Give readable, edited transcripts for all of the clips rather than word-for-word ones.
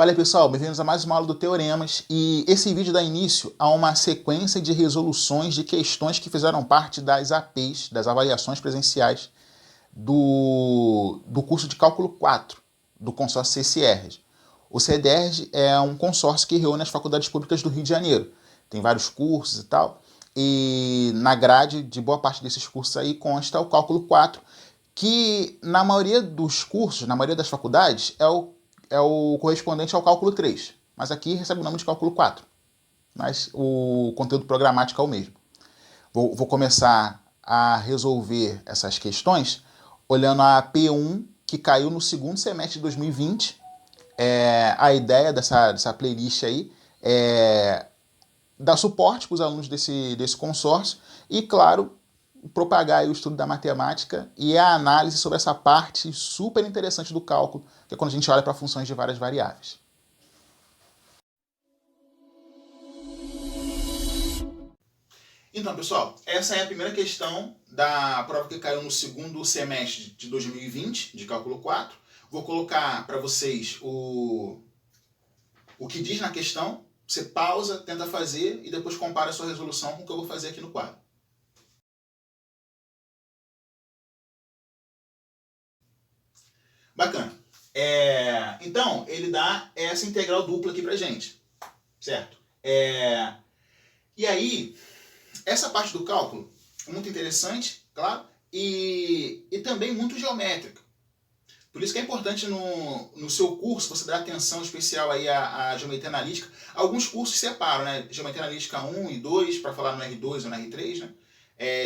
Fala aí, pessoal, bem-vindos a mais uma aula do Teoremas, e esse vídeo dá início a uma sequência de resoluções de questões que fizeram parte das APs, das avaliações presenciais do curso de Cálculo 4 do consórcio CCRs. O CDRs é um consórcio que reúne as faculdades públicas do Rio de Janeiro. Tem vários cursos e tal, e na grade de boa parte desses cursos aí consta o Cálculo 4, que na maioria dos cursos, na maioria das faculdades, é o correspondente ao cálculo 3, mas aqui recebe o nome de cálculo 4, mas o conteúdo programático é o mesmo. Vou começar a resolver essas questões olhando a P1, que caiu no segundo semestre de 2020. A ideia dessa playlist aí é dar suporte para os alunos desse consórcio e, claro, propagar o estudo da matemática e a análise sobre essa parte super interessante do cálculo, que é quando a gente olha para funções de várias variáveis. Então, pessoal, essa é a primeira questão da prova que caiu no segundo semestre de 2020, de cálculo 4. Vou colocar para vocês o que diz na questão. Você pausa, tenta fazer e depois compara a sua resolução com o que eu vou fazer aqui no quadro. Bacana. Então, ele dá essa integral dupla aqui pra gente, certo? E aí, essa parte do cálculo é muito interessante, claro, e também muito geométrica. Por isso que é importante no seu curso você dar atenção especial aí à geometria analítica. Alguns cursos separam, né? Geometria analítica 1 e 2, para falar no R2 ou no R3, né?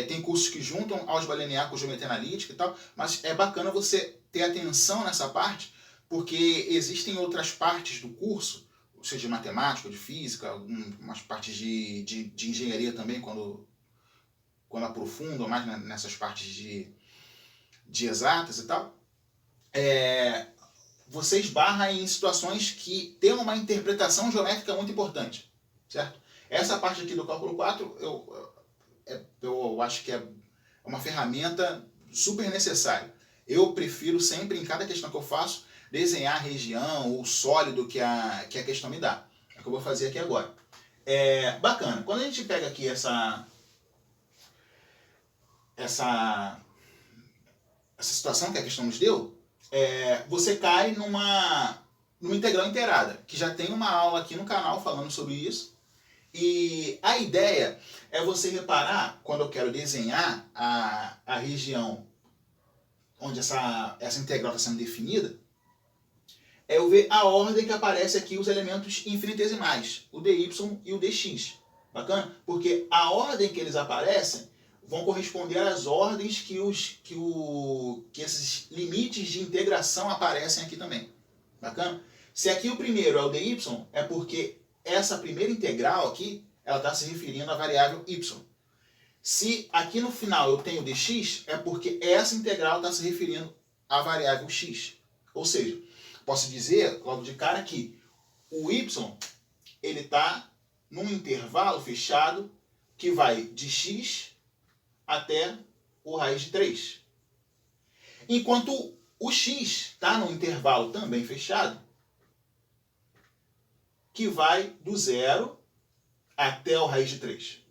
Tem cursos que juntam álgebra linear com geometria analítica e tal, mas é bacana você ter atenção nessa parte, porque existem outras partes do curso, seja de matemática, de física, umas partes de engenharia também, quando aprofundam mais nessas partes de exatas e tal, você esbarra em situações que tem uma interpretação geométrica muito importante, certo? Essa parte aqui do cálculo 4, eu acho que é uma ferramenta super necessária. Eu prefiro sempre, em cada questão que eu faço, desenhar a região ou o sólido que a questão me dá. É o que eu vou fazer aqui agora. Bacana. Quando a gente pega aqui essa situação que a questão nos deu, você cai numa integral inteirada, que já tem uma aula aqui no canal falando sobre isso. E a ideia é você reparar, quando eu quero desenhar a região onde essa integral está sendo definida, eu ver a ordem que aparece aqui os elementos infinitesimais, o dy e o dx. Bacana? Porque a ordem que eles aparecem vão corresponder às ordens que esses limites de integração aparecem aqui também. Bacana? Se aqui o primeiro é o dy, é porque essa primeira integral aqui, ela está se referindo à variável y. Se aqui no final eu tenho dx, é porque essa integral está se referindo à variável x. Ou seja, posso dizer logo de cara que o y ele está num intervalo fechado que vai de x até o raiz de 3. Enquanto o x está num intervalo também fechado que vai do 0 até o raiz de 3.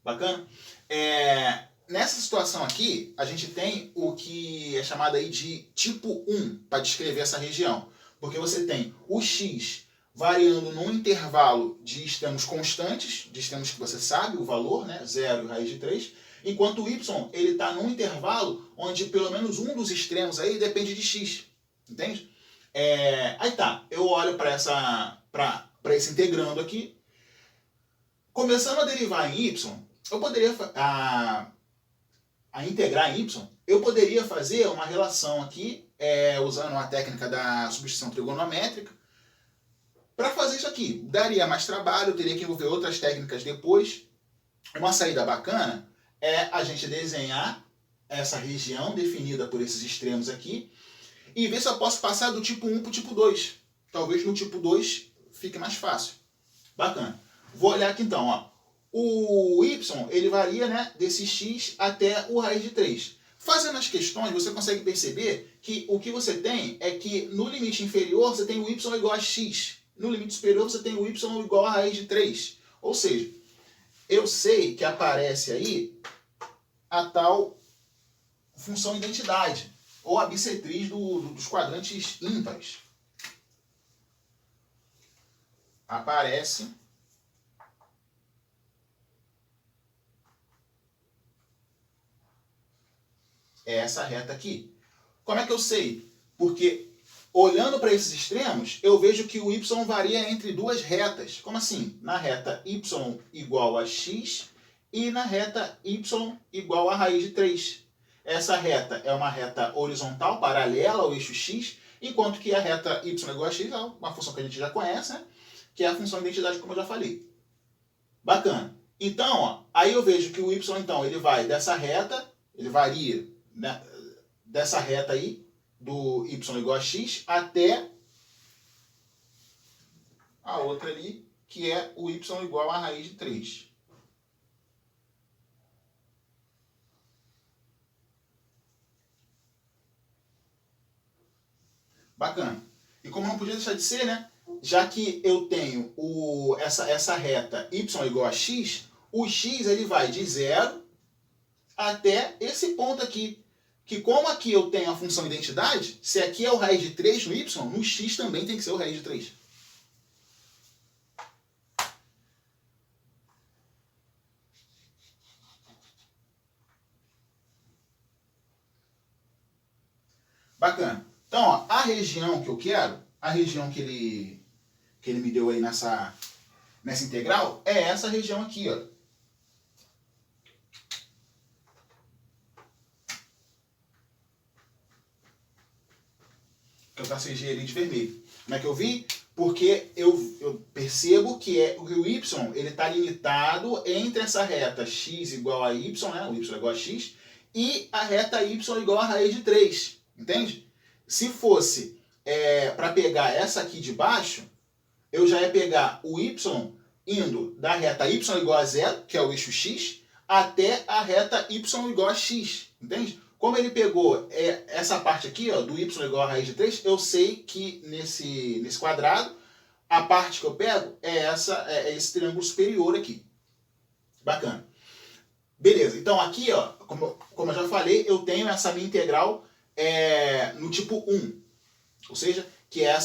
Bacana? Nessa situação aqui, a gente tem o que é chamado aí de tipo 1 para descrever essa região. Porque você tem o x variando num intervalo de extremos constantes, de extremos que você sabe o valor, né? 0 e raiz de 3, enquanto o y ele está num intervalo onde pelo menos um dos extremos aí depende de x. Entende? Aí tá, eu olho para esse integrando aqui. Começando a derivar em y, eu poderia a integrar em y, eu poderia fazer uma relação aqui, usando a técnica da substituição trigonométrica. Para fazer isso aqui, daria mais trabalho, eu teria que envolver outras técnicas depois. Uma saída bacana é a gente desenhar essa região definida por esses extremos aqui e ver se eu posso passar do tipo 1 para o tipo 2. Talvez no tipo 2 fique mais fácil. Bacana. Vou olhar aqui então, ó. O y ele varia, né, desse x até o raiz de 3. Fazendo as questões, você consegue perceber que o que você tem é que no limite inferior você tem o y igual a x. No limite superior você tem o y igual a raiz de 3. Ou seja, eu sei que aparece aí a tal função identidade, ou a bissetriz dos quadrantes ímpares. Aparece essa reta aqui. Como é que eu sei? Porque olhando para esses extremos, eu vejo que o y varia entre duas retas. Como assim? Na reta y igual a x e na reta y igual a raiz de 3. Essa reta é uma reta horizontal, paralela ao eixo x, enquanto que a reta y igual a x é uma função que a gente já conhece, né? Que é a função de identidade, como eu já falei. Bacana. Então, ó, aí eu vejo que o y, então, ele vai dessa reta, ele varia, né, dessa reta aí, do y igual a x, até a outra ali, que é o y igual a raiz de 3. Bacana. E como não podia deixar de ser, né? Já que eu tenho essa reta y igual a x, o x ele vai de 0 até esse ponto aqui. Que como aqui eu tenho a função identidade, se aqui é o raiz de 3 no y, no x também tem que ser o raiz de 3. Bacana. Então, ó, a região que eu quero, a região que ele me deu aí nessa integral, é essa região aqui, ó. Que eu tracejei ali de vermelho. Como é que eu vi? Porque eu percebo que o y ele está limitado entre essa reta x igual a y, né? O y igual a x, e a reta y igual a raiz de 3. Entende? Se fosse para pegar essa aqui de baixo, eu já ia pegar o y indo da reta y igual a 0, que é o eixo x, até a reta y igual a x. Entende? Como ele pegou essa parte aqui, ó, do y igual a raiz de 3, eu sei que nesse quadrado, a parte que eu pego é esse triângulo superior aqui. Bacana. Beleza, então aqui, ó, como eu já falei, eu tenho essa minha integral no tipo 1. Ou seja, que é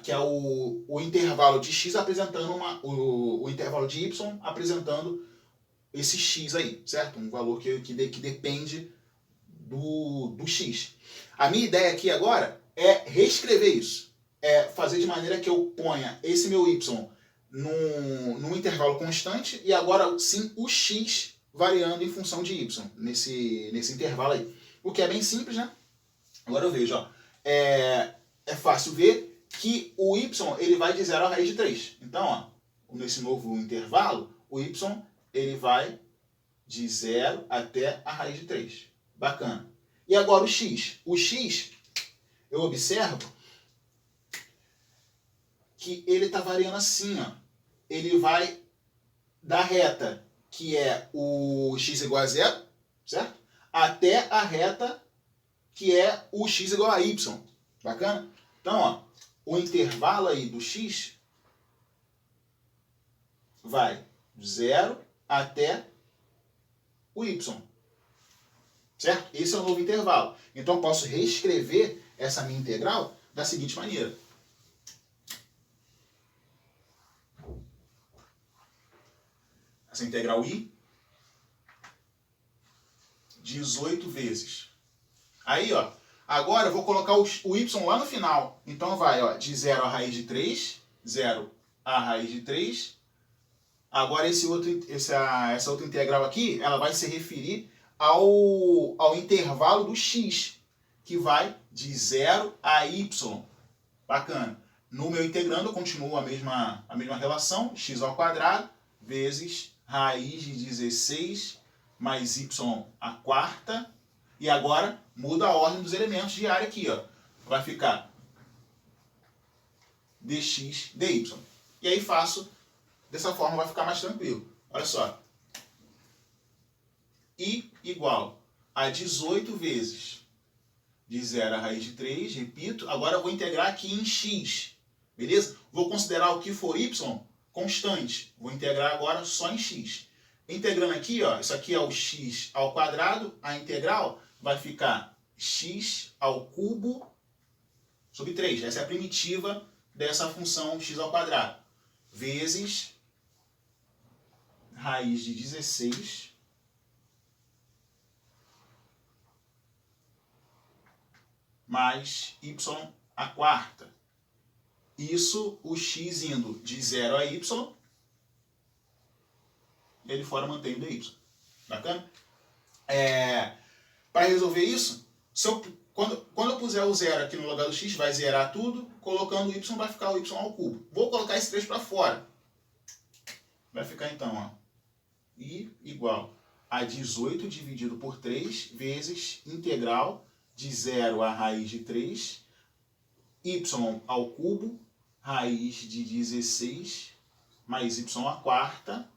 que é o intervalo de x apresentando o intervalo de y apresentando esse x aí, certo? Um valor que depende do x. A minha ideia aqui agora é reescrever isso. É fazer de maneira que eu ponha esse meu y num intervalo constante e agora sim o x variando em função de y nesse intervalo aí. O que é bem simples, né? Agora eu vejo, ó, é fácil ver que o y ele vai de 0 à raiz de 3. Então, ó, nesse novo intervalo, o y ele vai de 0 até a raiz de 3. Bacana. E agora o x. O x, eu observo que ele está variando assim, ó. Ele vai da reta, que é o x igual a 0, certo? Até a reta, que é o x igual a y. Bacana? Então, ó, o intervalo aí do x vai de 0 até o y. Certo? Esse é o novo intervalo. Então, eu posso reescrever essa minha integral da seguinte maneira. Essa integral i, 18 vezes. Aí, ó, agora eu vou colocar o y lá no final. Então, vai, ó, de 0 à raiz de 3, 0 à raiz de 3. Agora, essa outra integral aqui, ela vai se referir ao intervalo do x, que vai de 0 a y. Bacana. No meu integrando, eu continuo a mesma relação, x ao quadrado, vezes raiz de 16 mais y à quarta. E agora, muda a ordem dos elementos de área aqui, ó. Vai ficar dx, dy. E aí faço, dessa forma vai ficar mais tranquilo. Olha só. I igual a 18 vezes de 0 a raiz de 3, repito. Agora eu vou integrar aqui em x, beleza? Vou considerar o que for y constante. Vou integrar agora só em x. Integrando aqui, ó, isso aqui é o x ao quadrado, a integral vai ficar x ao cubo sobre 3. Essa é a primitiva dessa função x ao quadrado. Vezes raiz de 16 mais y à quarta. Isso, o x indo de 0 a y, e ele fora mantém o dy. Bacana? Para resolver isso, quando eu puser o 0 aqui no lugar do x, vai zerar tudo. Colocando o y, vai ficar o y ao cubo. Vou colocar esse 3 para fora. Vai ficar então, ó, i igual a 18 dividido por 3 vezes integral de 0 a raiz de 3, y ao cubo, raiz de 16, mais y à quarta,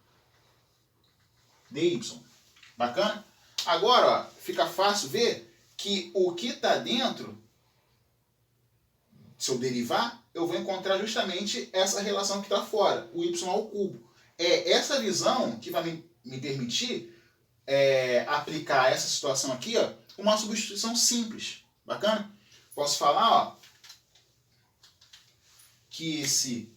dy. Bacana? Agora, ó, fica fácil ver que o que está dentro, se eu derivar, eu vou encontrar justamente essa relação que está fora, o y ao cubo. É essa visão que vai me permitir aplicar essa situação aqui, ó, uma substituição simples. Bacana? Posso falar, ó, que esse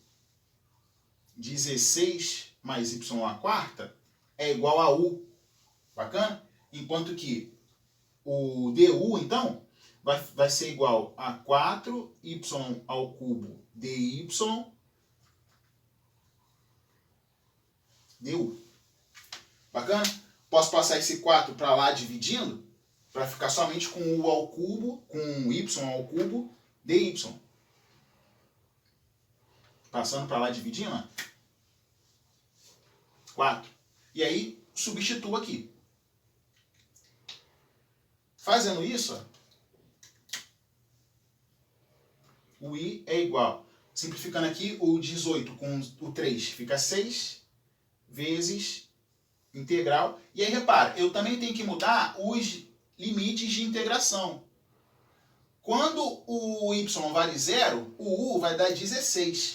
16 mais y à quarta é igual a u. Bacana? Enquanto que o du, então, vai ser igual a 4y ao cubo dy du. Bacana? Posso passar esse 4 para lá dividindo, para ficar somente com u ao cubo, com y ao cubo dy. Passando para lá dividindo, ó, 4. E aí, substituo aqui. Fazendo isso, ó, o i é igual. Simplificando aqui, o 18 com o 3 fica 6 vezes integral. E aí, repara, eu também tenho que mudar os limites de integração. Quando o y vale 0, o u vai dar 16.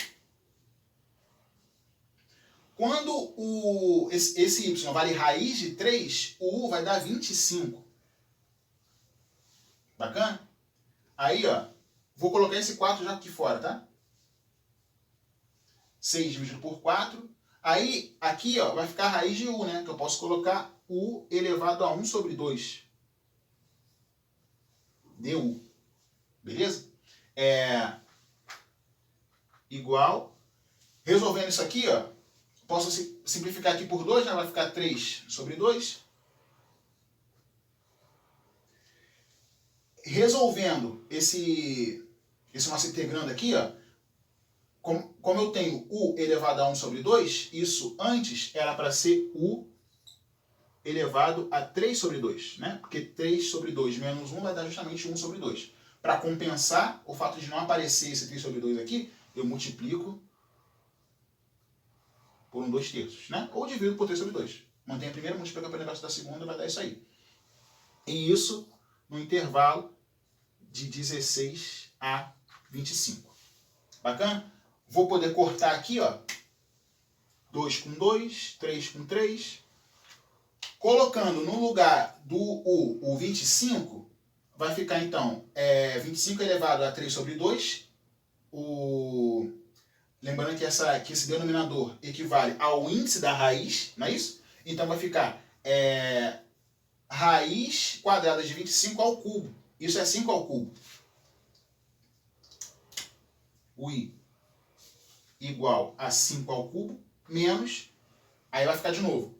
Quando esse y vale raiz de 3, o u vai dar 25. Bacana? Aí, ó, vou colocar esse 4 já aqui fora, tá? 6 dividido por 4. Aí, aqui, ó, vai ficar a raiz de u, né? Que eu posso colocar u elevado a 1 sobre 2. Du. Beleza? Igual. Resolvendo isso aqui, ó, posso simplificar aqui por 2, né? Vai ficar 3 sobre 2. Resolvendo esse nosso integrando aqui, ó, como eu tenho u elevado a 1 sobre 2, isso antes era para ser u elevado a 3 sobre 2, né? Porque 3 sobre 2 menos 1 vai dar justamente 1 sobre 2. Para compensar o fato de não aparecer esse 3 sobre 2 aqui, eu multiplico por 1 2/3, né? Ou divido por 3 sobre 2. Mantém a primeira, multiplica pelo negócio da segunda, vai dar isso aí. E isso no intervalo de 16 a 25. Bacana? Vou poder cortar aqui, ó, 2 com 2, 3 com 3. Colocando no lugar do u o 25, vai ficar então 25 elevado a 3 sobre 2. Lembrando que esse denominador equivale ao índice da raiz, não é isso? Então vai ficar raiz quadrada de 25 ao cubo. Isso é 5 ao cubo. O i igual a 5 ao cubo, menos, aí vai ficar de novo,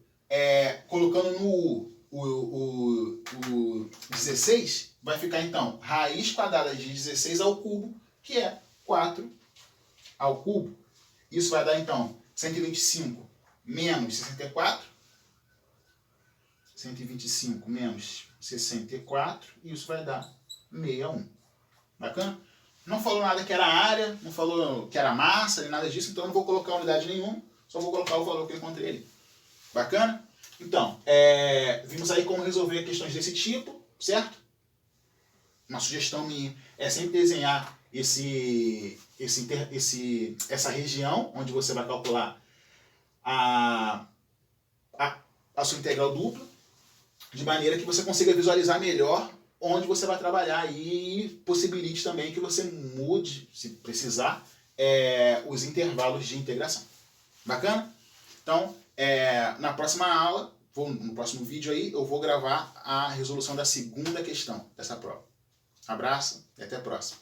colocando no o 16, vai ficar então raiz quadrada de 16 ao cubo, que é 4 ao cubo. Isso vai dar então 125 menos 64. 125 menos 64, e isso vai dar 61. Bacana? Não falou nada que era área, não falou que era massa, nem nada disso, então eu não vou colocar unidade nenhuma, só vou colocar o valor que eu encontrei ali. Bacana? Então, vimos aí como resolver questões desse tipo. certo? Uma sugestão minha é sempre desenhar essa região onde você vai calcular a sua integral dupla, de maneira que você consiga visualizar melhor onde você vai trabalhar e possibilite também que você mude, se precisar, os intervalos de integração. Bacana? Então, na próxima aula, no próximo vídeo aí, eu vou gravar a resolução da segunda questão dessa prova. Abraço e até a próxima.